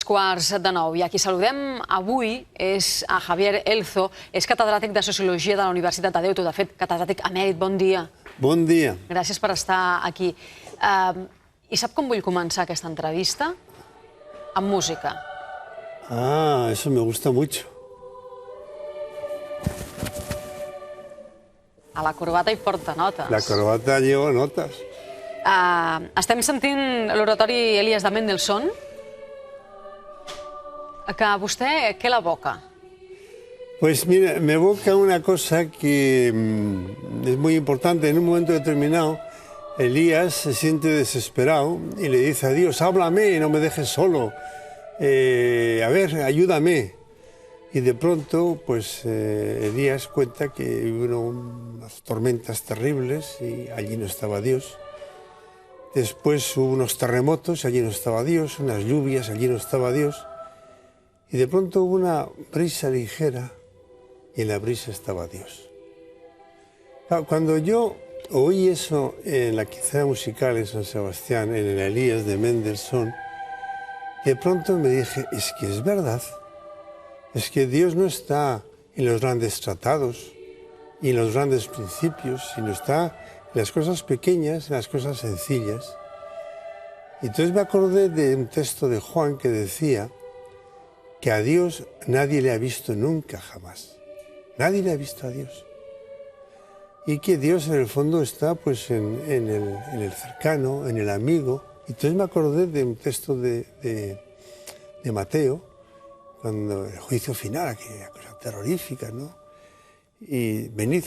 8:45. I a qui saludem avui és a Javier Elzo, és catedràtic de Sociologia de la Universitat de Deusto, de fet, catedràtic emèrit. Bon dia. Bon dia. Gràcies per estar aquí. I sap com vull començar aquesta entrevista? Amb música. Ah, eso me gusta mucho. A la corbata hi porta notes. La corbata lleva notas. Estem sentint l'oratori Elias de Mendelssohn, que a vostè què l'evoca? Pues mira, me evoca una cosa que es muy importante. En un momento determinado, Elías se siente desesperado y le dice a Dios: háblame, no me dejes solo. A ver, ayúdame. Y de pronto, pues Elías cuenta que hubo unas tormentas terribles y allí no estaba Dios. Después hubo unos terremotos, allí no estaba Dios, unas lluvias, allí no estaba Dios. Y de pronto hubo una brisa ligera y en la brisa estaba Dios. Cuando yo oí eso en la quinceañera musical en San Sebastián, en el Elías de Mendelssohn, de pronto me dije, es que es verdad. Es que Dios no está en los grandes tratados y en los grandes principios, sino está en las cosas pequeñas, en las cosas sencillas. Y entonces me acordé de un texto de Juan que decía que a Dios nadie le ha visto nunca, jamás. Nadie le ha visto a Dios. Y que Dios en el fondo está pues en el cercano, en el amigo. Y entonces me acordé de un texto de Mateo, cuando el juicio final, aquella cosa terrorífica, ¿no? Y venid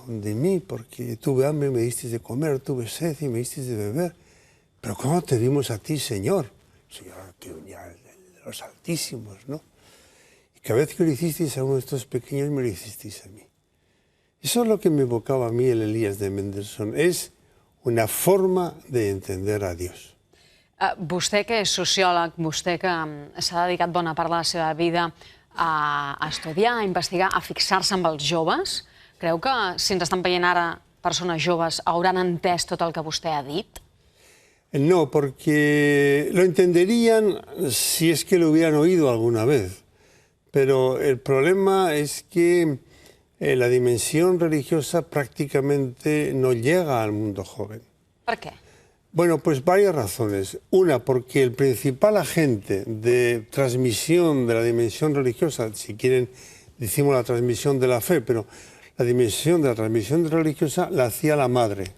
de mí, porque tuve hambre y me disteis de comer, tuve sed y me disteis de beber. Pero ¿cómo te dimos a ti, Señor? Señor, que venía de los altísimos, ¿no? Y cada vez que lo hicisteis a uno de estos pequeños, me lo hicisteis a mí. Eso es lo que me evocaba a mí el Elías de Mendelssohn. Es una forma de entender a Dios. Vostè, que és sociòleg, vostè que s'ha dedicat bona part de la seva vida a estudiar, a investigar, a fixar-se amb els joves, creu que si ens estan veient ara persones joves hauran entès tot el que vostè ha dit? No, porque lo entenderían si es que lo hubieran oído alguna vez. Pero el problema es que la dimensión religiosa prácticamente no llega al mundo joven. Per què? Bueno, pues varias razones. Una, porque el principal agente de transmisión de la dimensión religiosa, si quieren decimos la transmisión de la fe, pero la dimensión de la transmisión religiosa la hacía la madre.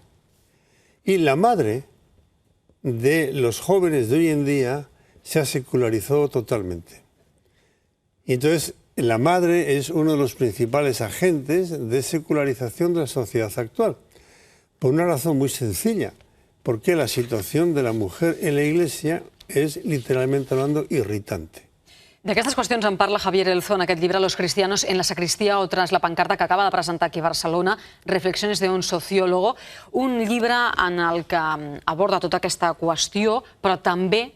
Y la madre de los jóvenes de hoy en día se ha secularizado totalmente. Y entonces la madre es uno de los principales agentes de secularización de la sociedad actual, por una razón muy sencilla, porque la situación de la mujer en la Iglesia és, literalment hablando, irritante. D'aquestes qüestions en parla Javier Elzo en aquest llibre Los cristianos en la sacristia o tras la pancarta que acaba de presentar aquí a Barcelona, Reflexiones de un sociólogo, un llibre en el que aborda tota aquesta qüestió, però també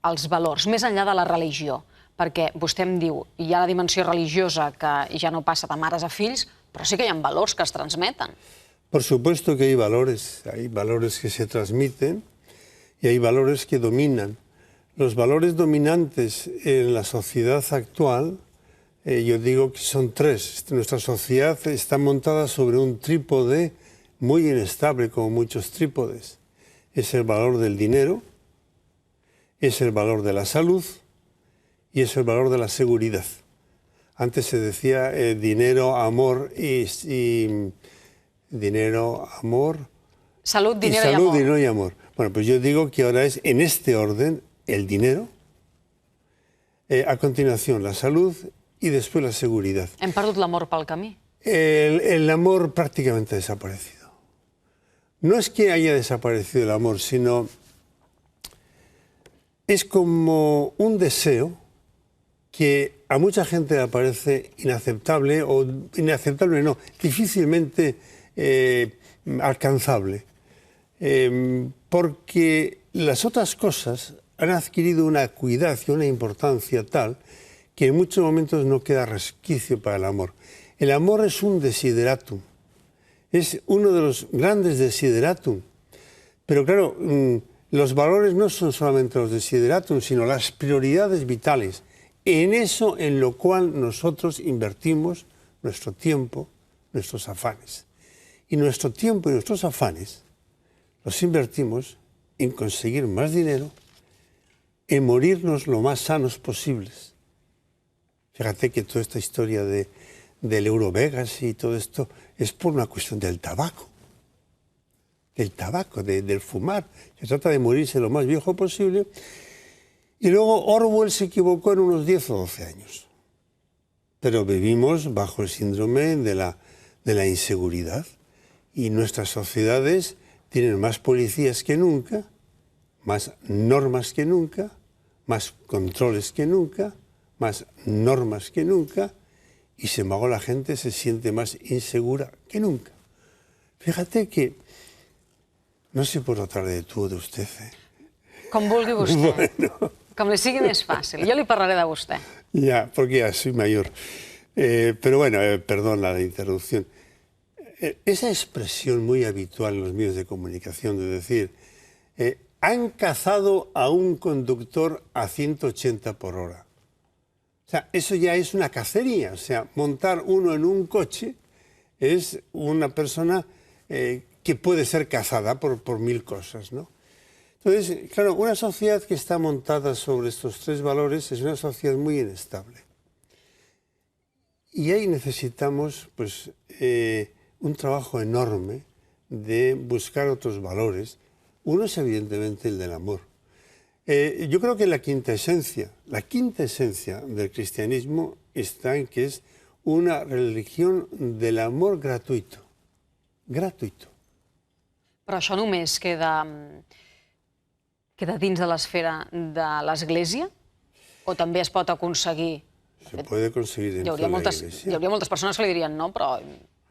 els valors, més enllà de la religió, perquè vostè em diu, hi ha la dimensió religiosa que ja no passa de mares a fills, però sí que hi ha valors que es transmeten. Por supuesto que hay valores que se transmiten y hay valores que dominan. Los valores dominantes en la sociedad actual, yo digo que son tres. Nuestra sociedad está montada sobre un trípode muy inestable, como muchos trípodes. Es el valor del dinero, es el valor de la salud y es el valor de la seguridad. Antes se decía dinero, amor y dinero, amor... Salud, dinero y amor. Bueno, pues yo digo que ahora es en este orden el dinero, a continuación la salud y después la seguridad. Hem perdut l'amor pel camí? El amor prácticamente ha desaparecido. No es que haya desaparecido el amor, sino es como un deseo que a mucha gente le parece inaceptable, o inaceptable no, difícilmente alcanzable, porque las otras cosas han adquirido una acuidad y una importancia tal que en muchos momentos no queda resquicio para el amor. El amor es un desideratum, es uno de los grandes desideratum, pero claro, los valores no son solamente los desideratum, sino las prioridades vitales. En eso en lo cual nosotros invertimos nuestro tiempo, nuestros afanes. Y nuestro tiempo y nuestros afanes los invertimos en conseguir más dinero, en morirnos lo más sanos posibles. Fíjate que toda esta historia del Eurovegas y todo esto es por una cuestión del tabaco. Del tabaco, del fumar. Se trata de morirse lo más viejo posible. Y luego Orwell se equivocó en unos 10 o 12 años. Pero vivimos bajo el síndrome de la inseguridad. Y nuestras sociedades tienen más policías que nunca, más normas que nunca, más controles que nunca, más normas que nunca, y sin embargo la gente se siente más insegura que nunca. Fíjate que, no sé por tratar de tu o de usted. Com vulgui vostè. Bueno. Com li sigui més fàcil. Jo li parlaré de vostè. Ya, porque ya soy mayor. Pero bueno, perdón la interrupción. Esa expresión muy habitual en los medios de comunicación de decir, han cazado a un conductor a 180 por hora. O sea, eso ya es una cacería. O sea, montar uno en un coche es una persona que puede ser cazada por mil cosas, ¿no? Entonces, claro, una sociedad que está montada sobre estos tres valores es una sociedad muy inestable. Y ahí necesitamos, pues, un trabajo enorme de buscar otros valores. Uno es evidentemente el del amor. Yo creo que la quinta esencia del cristianismo está en que es una religión del amor gratuito. Gratuito. Però això només queda dins de l'esfera de l'Església? O també es pot aconseguir? Se puede conseguir dentro de la Iglesia. Hi hauria moltes persones que li dirien no, però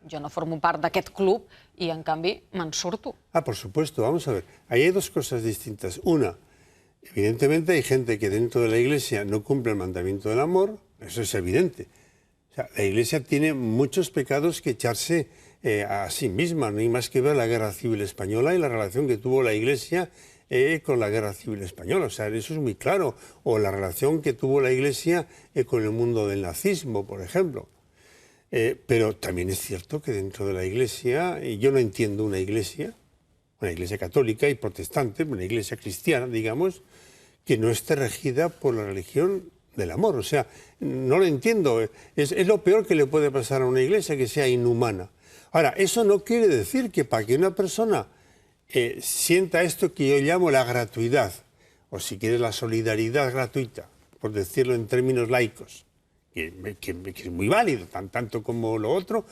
jo no formo part d'aquest club i, en canvi, me'n surto. Ah, por supuesto. Vamos a ver. Ahí hay dos cosas distintas. Una, evidentemente hay gente que dentro de la Iglesia no cumple el mandamiento del amor. Eso es evidente. O sea, la Iglesia tiene muchos pecados que echarse a sí misma. No hay más que ver la Guerra Civil Española y la relación que tuvo la Iglesia con la Guerra Civil Española. O sea, eso es muy claro. O la relación que tuvo la Iglesia con el mundo del nazismo, por ejemplo. Pero también es cierto que dentro de la Iglesia, y yo no entiendo una iglesia católica y protestante, una iglesia cristiana, digamos, que no esté regida por la religión del amor. O sea, no lo entiendo. Es lo peor que le puede pasar a una iglesia, que sea inhumana. Ahora, eso no quiere decir que para que una persona sienta esto que yo llamo la gratuidad, o si quieres la solidaridad gratuita, por decirlo en términos laicos, que es muy válido, tanto como lo otro,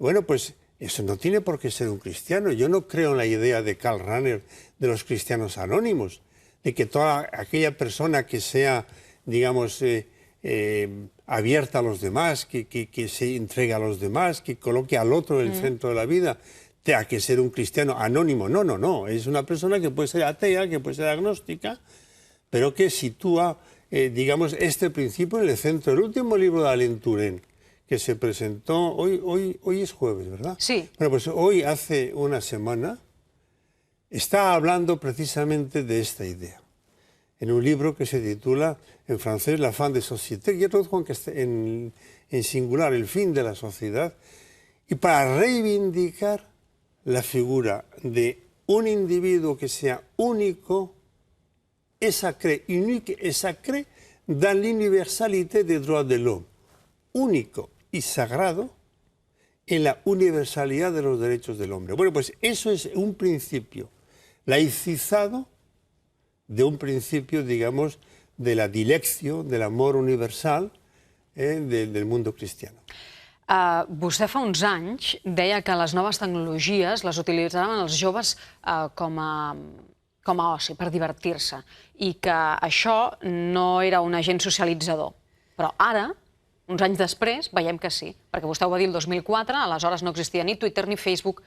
bueno, pues eso no tiene por qué ser un cristiano. Yo no creo en la idea de Karl Rahner de los cristianos anónimos, de que toda aquella persona que sea, digamos, abierta a los demás, que se entregue a los demás, que coloque al otro en el centro de la vida, tenga que ser un cristiano anónimo. No. Es una persona que puede ser atea, que puede ser agnóstica, pero que sitúa, digamos, este principio en el centro. El último libro de Alain Touraine, que se presentó, hoy es jueves, ¿verdad? Sí. Bueno, pues hoy, hace una semana, está hablando precisamente de esta idea, en un libro que se titula, en francés, La fin de société, y otro en singular, El fin de la sociedad, y para reivindicar la figura de un individuo que sea único et sacré, unique et sacré dans l'universalité des droits de l'homme, único y sagrado en la universalidad de los derechos del hombre. Bueno, pues eso es un principio laicizado de un principio, digamos, de la dilecció, del amor universal del mundo cristiano. Vostè fa uns anys deia que les noves tecnologies les utilitzaven els joves com a oci, per divertir-se, i que això no era un agent socialitzador. Però ara, uns anys després, veiem que sí, perquè vostè ho va dir el 2004, aleshores no existia ni Twitter ni Facebook.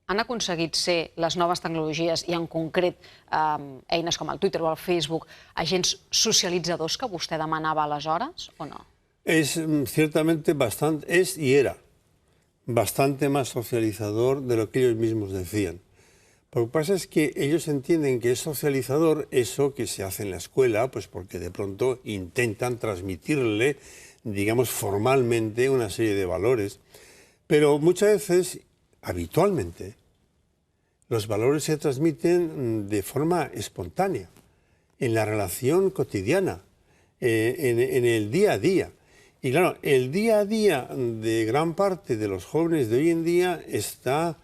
Han aconseguit ser les noves tecnologies, i en concret eines com el Twitter o el Facebook, agents socialitzadors que vostè demanava aleshores, o no? Es ciertamente bastante, y era bastante más socializador de lo que ellos mismos decían. Lo que pasa es que ellos entienden que es socializador eso que se hace en la escuela, pues porque de pronto intentan transmitirle, digamos, formalmente una serie de valores. Pero muchas veces, habitualmente, los valores se transmiten de forma espontánea, en la relación cotidiana, en el día a día. Y claro, el día a día de gran parte de los jóvenes de hoy en día está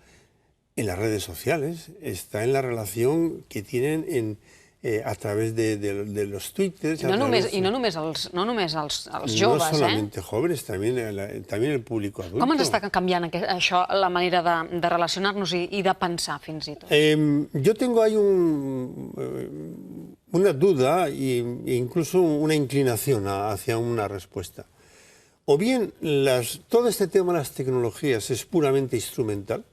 en las redes sociales, está en la relación que tienen a través de los twitters. No només els joves, No solamente jóvenes, también el público adulto. Com ens està canviant això, la manera de relacionar-nos i de pensar, fins i tot? Yo tengo ahí una duda e incluso una inclinación hacia una respuesta. O bien todo este tema de las tecnologías es puramente instrumental,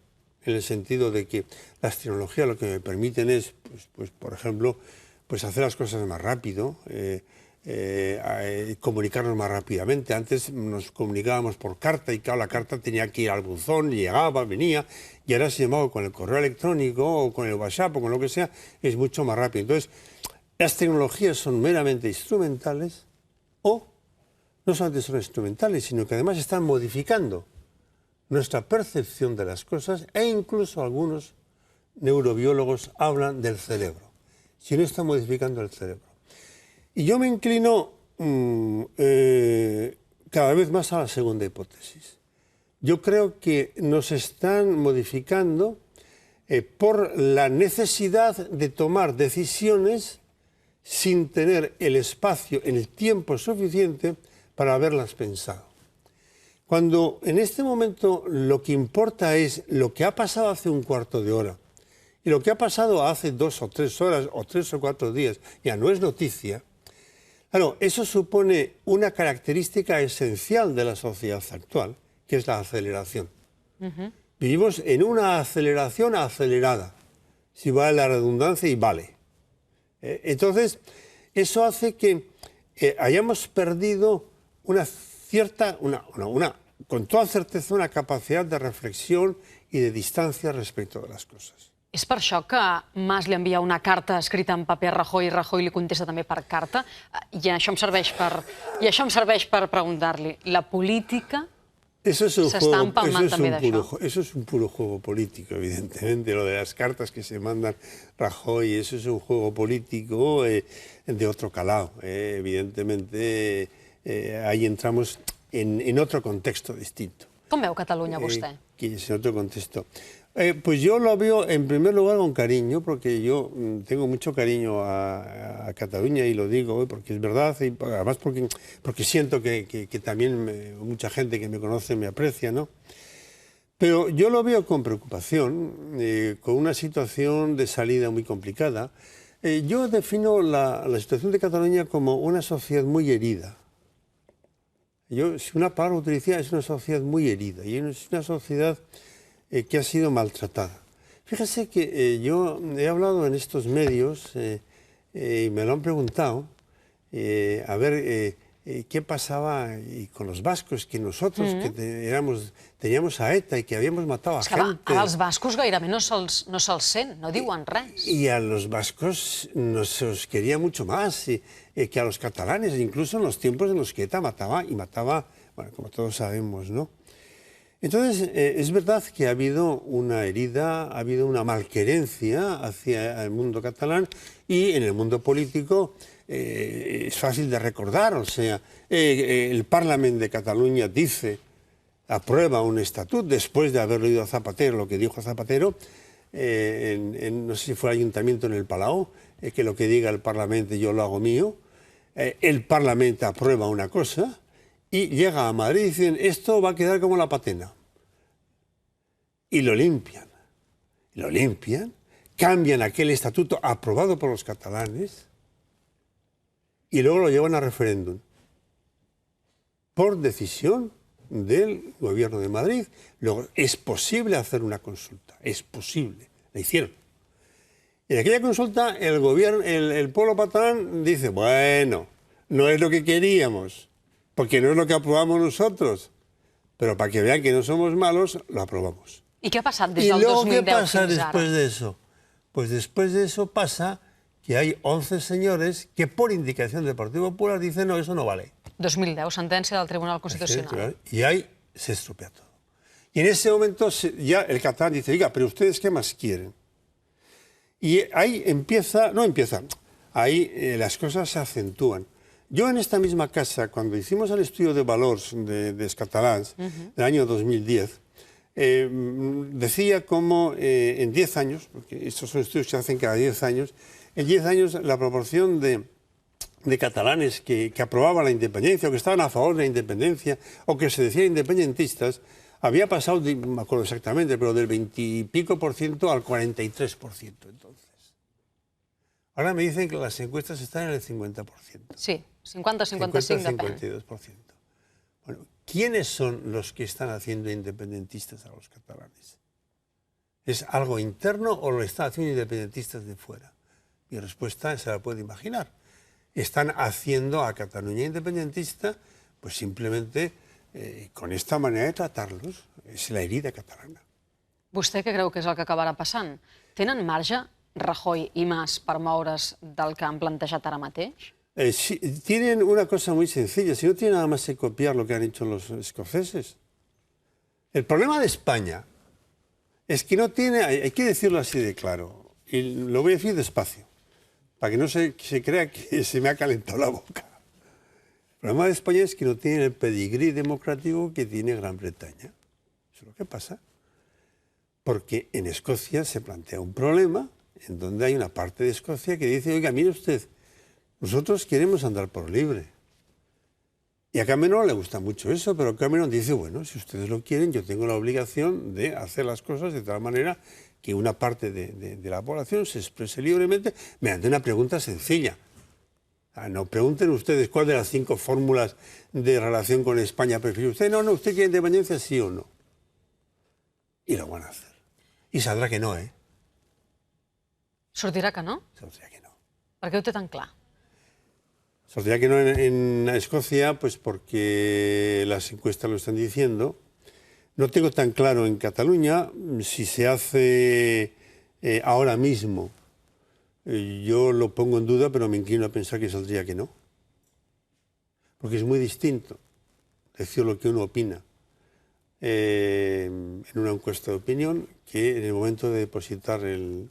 en el sentido de que las tecnologías lo que me permiten es, pues, por ejemplo, pues hacer las cosas más rápido, comunicarnos más rápidamente. Antes nos comunicábamos por carta y claro, la carta tenía que ir al buzón, llegaba, venía, y ahora sin embargo con el correo electrónico o con el WhatsApp o con lo que sea, es mucho más rápido. Entonces, las tecnologías son meramente instrumentales o no solamente son instrumentales, sino que además están modificando nuestra percepción de las cosas e incluso algunos neurobiólogos hablan del cerebro, si no está modificando el cerebro. Y yo me inclino cada vez más a la segunda hipótesis. Yo creo que nos están modificando por la necesidad de tomar decisiones sin tener el espacio, el tiempo suficiente para haberlas pensado. Cuando en este momento lo que importa es lo que ha pasado hace un cuarto de hora y lo que ha pasado hace 2 o 3 horas o 3 o 4 días, ya no es noticia, claro, eso supone una característica esencial de la sociedad actual, que es la aceleración. Vivimos en una aceleración acelerada, si vale la redundancia y vale. Entonces, eso hace que hayamos perdido con toda certeza, una capacidad de reflexión y de distancia respecto de las cosas. És per això que Mas li envia una carta escrita en paper a Rajoy i Rajoy li contesta també per carta? I això em serveix per preguntar-li, la política s'està empalmant també d'això? Eso es un puro juego político, evidentemente. Lo de las cartas que se mandan Rajoy, eso es un juego político de otro calado. Evidentemente, ahí entramos en otro contexto distinto. Com veu Catalunya vostè? Que es en otro contexto. Pues yo lo veo en primer lugar con cariño, porque yo tengo mucho cariño a Cataluña y lo digo porque es verdad, y además porque siento que también mucha gente que me conoce me aprecia, ¿no? Pero yo lo veo con preocupación, con una situación de salida muy complicada. Yo defino la situación de Cataluña como una sociedad muy herida. Si una palabra utilizaría, es una sociedad muy herida y es una sociedad que ha sido maltratada. Fíjese que yo he hablado en estos medios y me lo han preguntado, a ver qué pasaba con los vascos, que nosotros que teníamos a ETA y que habíamos matado a gente. A los vascos gairebé no se'ls sent, no diuen res. Y a los vascos se os quería mucho más que a los catalanes, incluso en los tiempos en los que ETA mataba, bueno, como todos sabemos, ¿no? Entonces, es verdad que ha habido una herida, ha habido una malquerencia hacia el mundo catalán y en el mundo político es fácil de recordar, o sea, el Parlamento de Cataluña aprueba un estatut después de haber oído a Zapatero, lo que dijo Zapatero, no sé si fue el ayuntamiento en el Palau, que lo que diga el Parlamento yo lo hago mío. El Parlamento aprueba una cosa y llega a Madrid y dicen, esto va a quedar como la patena. Y lo limpian. Cambian aquel estatuto aprobado por los catalanes y luego lo llevan a referéndum. Por decisión del Gobierno de Madrid. Luego, es posible hacer una consulta. Es posible. La hicieron. En aquella consulta, el pueblo catalán dice, bueno, no es lo que queríamos, porque no es lo que aprobamos nosotros, pero para que vean que no somos malos, lo aprobamos. ¿Y qué ha pasado desde el 2010 ¿Y luego qué pasa después de eso? Pues después de eso pasa que hay 11 señores que por indicación del Partido Popular dicen no, eso no vale. 2010, sentència del Tribunal Constitucional. Y ahí se estropea todo. Y en ese momento ya el catalán dice, oiga, pero ¿ustedes qué más quieren? Y ahí ahí las cosas se acentúan. Yo en esta misma casa, cuando hicimos el estudio de valors de los catalans del año 2010, decía cómo en 10 años, porque estos son estudios que se hacen cada 10 años, en 10 años la proporción de catalanes que aprobaban la independencia o que estaban a favor de la independencia o que se decían independentistas había pasado, no me acuerdo exactamente, pero del 20 y pico % al 43% entonces. Ahora me dicen que las encuestas están en el 50%. Sí, 50-55 depèn. 52%. Bueno, ¿quiénes son los que están haciendo independentistas a los catalanes? ¿Es algo interno o lo están haciendo independentistas de fuera? Mi respuesta se la puede imaginar. Están haciendo a Cataluña independentista, pues simplemente con esta manera de tratarlos. És la herida catalana. Vostè què creu que és el que acabarà passant? Tenen marge Rajoy i Mas per moure's del que han plantejat ara mateix? Sí, tienen una cosa muy sencilla. Si no tienen nada más que copiar lo que han hecho los escoceses. El problema de España es que no tiene, hay que decirlo así de claro, y lo voy a decir despacio, para que no se crea que se me ha calentado la boca. El problema de España es que no tiene el pedigrí democrático que tiene Gran Bretaña. Eso es lo que pasa. Porque en Escocia se plantea un problema en donde hay una parte de Escocia que dice, oiga, mire usted, nosotros queremos andar por libre. Y a Cameron le gusta mucho eso, pero Cameron dice, bueno, si ustedes lo quieren, yo tengo la obligación de hacer las cosas de tal manera que una parte de la población se exprese libremente mediante una pregunta sencilla. No pregunten ustedes cuál de las 5 fórmulas de relación con España prefiere usted. No, usted quiere independencia, sí o no. Y lo van a hacer. Y saldrá que no, ¿eh? Sortirà que no? Sortirá que no. Per què ho té tan clar? Sortirá que no en Escocia, pues porque las encuestas lo están diciendo. No tengo tan claro en Cataluña si se hace ahora mismo. Yo lo pongo en duda, pero me inclino a pensar que saldría que no. Porque es muy distinto decir lo que uno opina en una encuesta de opinión que en el momento de depositar el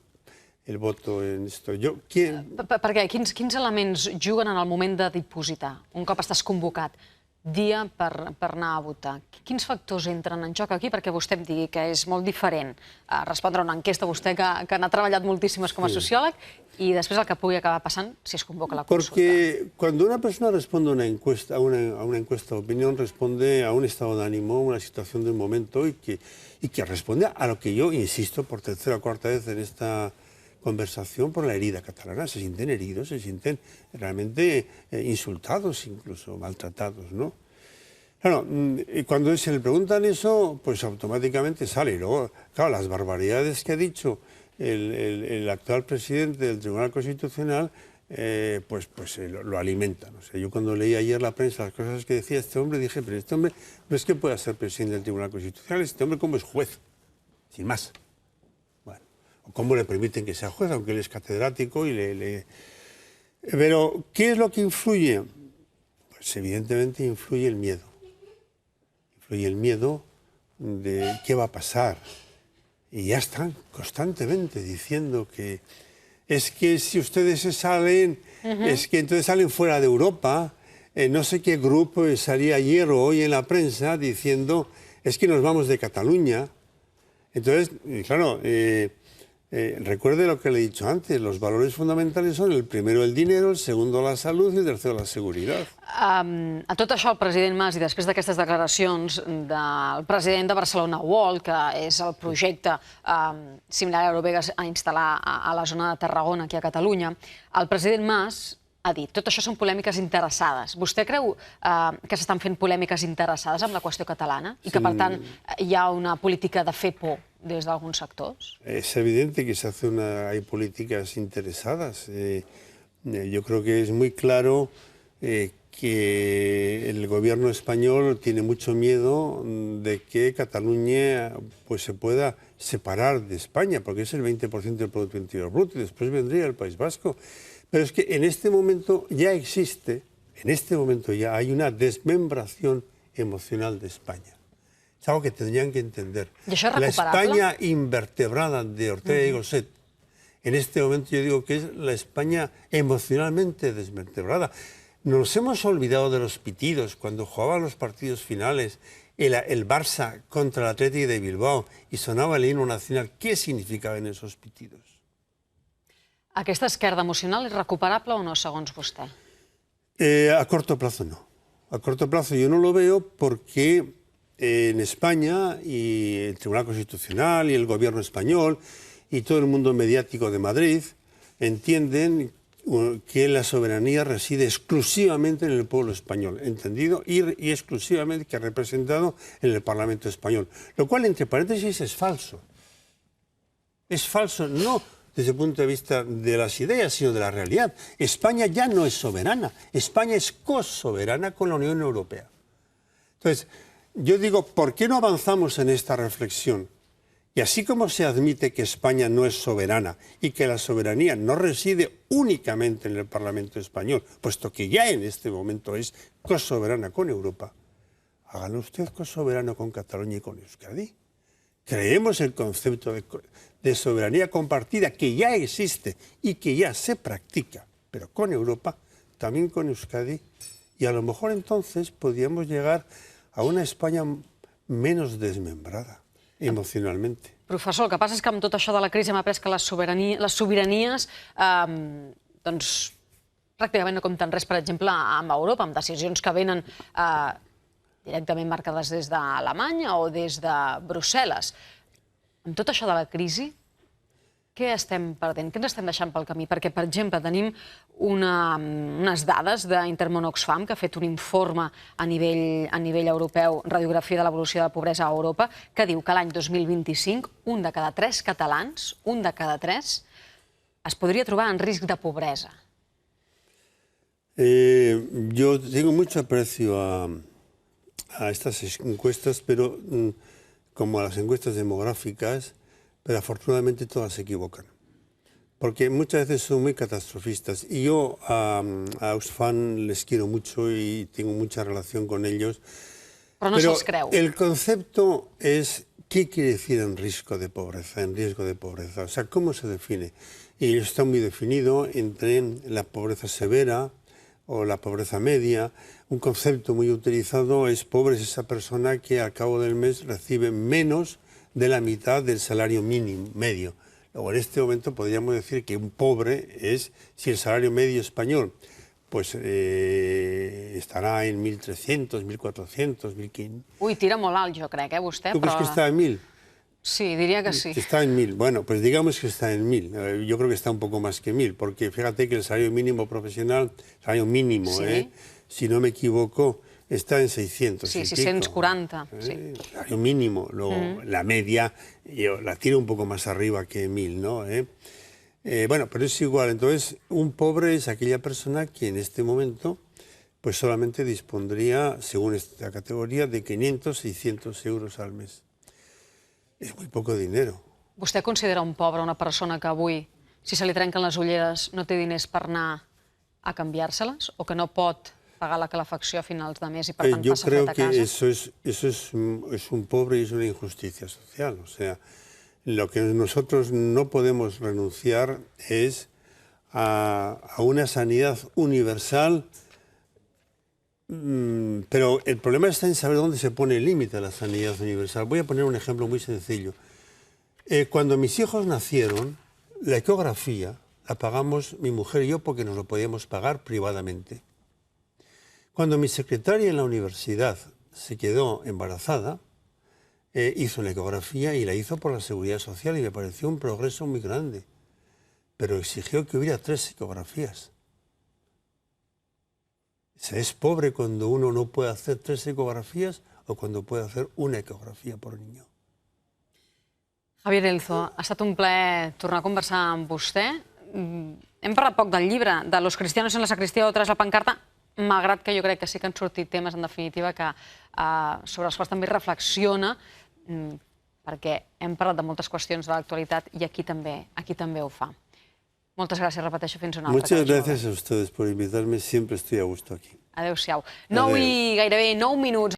voto en esto. Perquè quins elements juguen en el moment de dipositar, un cop estàs convocat, dia per anar a votar? Quins factors entren en joc aquí perquè vostè em digui que és molt diferent respondre a una enquesta, vostè que n'ha treballat moltíssimes com a sociòleg, i després el que pugui acabar passant si es convoca la consulta? Porque cuando una persona responde a una encuesta de opinión, responde a un estado de ánimo, a una situación del momento y que responde a lo que yo insisto por tercera o cuarta vez en esta conversación, por la herida catalana. Se sienten heridos, se sienten realmente insultados, incluso maltratados, ¿no? Claro, cuando se le preguntan eso, pues automáticamente sale. Y luego, claro, las barbaridades que ha dicho el actual presidente del Tribunal Constitucional, pues lo alimentan. O sea, yo cuando leí ayer la prensa las cosas que decía este hombre, dije, pero este hombre no es que pueda ser presidente del Tribunal Constitucional, este hombre como es juez, sin más. ¿Cómo le permiten que sea juez, aunque él es catedrático? Pero, ¿qué es lo que influye? Pues evidentemente influye el miedo. Influye el miedo de qué va a pasar. Y ya están constantemente diciendo que es que si ustedes se salen, es que entonces salen fuera de Europa. No sé qué grupo salía ayer o hoy en la prensa diciendo es que nos vamos de Cataluña. Entonces, claro... recuerde lo que le he dicho antes, los valores fundamentales son el primero el dinero, el segundo la salud i el tercero la seguretat. A tot això, el president Mas, i després d'aquestes declaracions del president de Barcelona World, que és el projecte similar a Eurovegas a instal·lar a la zona de Tarragona, aquí a Catalunya, el president Mas ha dit, tot això són polèmiques interessades. Vostè creu que s'estan fent polèmiques interessades amb la qüestió catalana i que, per tant, hi ha una política de fer por des d'alguns sectors? Es evidente que hay políticas interesadas. Yo creo que es muy claro que el gobierno español tiene mucho miedo de que Cataluña pues, se pueda separar de España, porque es el 20% del Producto Interior Bruto y después vendría el País Vasco. Pero es que en este momento ya existe, en este momento ya hay una desmembración emocional de España. Es algo que tendrían que entender. ¿Y eso es la recuperable? España invertebrada de Ortega y Gasset, en este momento yo digo que es la España emocionalmente desvertebrada. Nos hemos olvidado de los pitidos cuando jugaban los partidos finales, el Barça contra el Athletic de Bilbao y sonaba el himno nacional. ¿Qué significaban esos pitidos? Aquesta esquerda emocional és recuperable o no, segons vostè? A corto plazo no. A corto plazo yo no lo veo porque en España y el Tribunal Constitucional y el gobierno español y todo el mundo mediático de Madrid entienden que la soberanía reside exclusivamente en el pueblo español, entendido, y exclusivamente que representado en el Parlamento español. Lo cual, entre paréntesis, es falso. Es falso, no desde el punto de vista de las ideas, sino de la realidad. España ya no es soberana, España es cosoberana con la Unión Europea. Entonces, yo digo, ¿por qué no avanzamos en esta reflexión? Y así como se admite que España no es soberana y que la soberanía no reside únicamente en el Parlamento español, puesto que ya en este momento es cosoberana con Europa, hágalo usted cosoberano con Cataluña y con Euskadi. Creemos el concepto de soberanía compartida que ya existe y que ya se practica, pero con Europa, también con Euskadi, y a lo mejor entonces podríamos llegar a una España menos desmembrada emocionalmente. Professor, el que passa és que amb tot això de la crisi hem après que les sobiranies doncs, pràcticament no compten res, per exemple, amb Europa, amb decisions que venen directament marcades des d'Alemanya o des de Brussel·les. Amb tot això de la crisi, què estem perdent? Què ens estem deixant pel camí? Perquè, per exemple, tenim unes dades d'Intermón Oxfam, que ha fet un informe a nivell europeu, radiografia de l'evolució de la pobresa a Europa, que diu que l'any 2025 un de cada 3 catalans, un de cada 3, es podria trobar en risc de pobresa. Yo tengo mucho aprecio a estas encuestas, pero como a las encuestas demográficas, pero afortunadamente todas se equivocan, porque muchas veces son muy catastrofistas. Y yo a Oxfam les quiero mucho y tengo mucha relación con ellos. Però no se'ls creu. El concepto es, ¿qué quiere decir en riesgo de pobreza? En riesgo de pobreza, o sea, ¿cómo se define? Y está muy definido entre la pobreza severa o la pobreza media. Un concepto muy utilizado es pobre es esa persona que al cabo del mes recibe menos de la mitad del salario mínimo, medio. Luego, en este momento podríamos decir que un pobre es, si el salario medio español pues estará en 1.300, 1.400, 1.500. Ui, tira molt alt, jo crec, vostè? ¿Tú crees que está en 1.000? Sí, diria que sí. Está en 1.000. Bueno, pues digamos que está en 1.000. Yo creo que está un poco más que 1.000, porque fíjate que el salario mínimo profesional, salario mínimo, sí, si no me equivoco, está en 600. Sí, 640. Sí. Salario mínimo. Luego, la media, yo la tiro un poco más arriba que 1.000, ¿no? Bueno, pero es igual. Entonces, un pobre es aquella persona que en este momento pues solamente dispondría, según esta categoría, de 500, 600 euros al mes. És muy poco dinero. Vostè considera un pobre una persona que avui, si se li trenquen les ulleres, no té diners per anar a canviar-se-les o que no pot pagar la calefacció a finals de mes y per tant Yo pasa creo fred a casa? que eso es un pobre y es una injusticia social. O sea, lo que nosotros no podemos renunciar es a una sanidad universal, pero el problema está en saber dónde se pone el límite a la sanidad universal. Voy a poner un ejemplo muy sencillo. Cuando mis hijos nacieron, la ecografía la pagamos mi mujer y yo porque nos lo podíamos pagar privadamente. Cuando mi secretaria en la universidad se quedó embarazada, hizo la ecografía y la hizo por la Seguridad Social y me pareció un progreso muy grande, pero exigió que hubiera 3 ecografías. ¿Se es pobre cuando uno no puede hacer 3 ecografías o cuando puede hacer una ecografía por niño? Javier Elzo, ha estat un plaer tornar a conversar amb vostè. Hem parlat poc del llibre, de Los cristianos en la sacristia o tras la pancarta. malgrat que jo crec que sí que han sortit temes, en definitiva, sobre els quals també reflexiona, perquè hem parlat de moltes qüestions de l'actualitat i aquí també ho fa. Moltes gràcies, repeteixo, fins una altra. Muchas gracias a ustedes por invitarme, siempre estoy a gusto aquí. Adéu-siau. 9 i gairebé 9 minuts.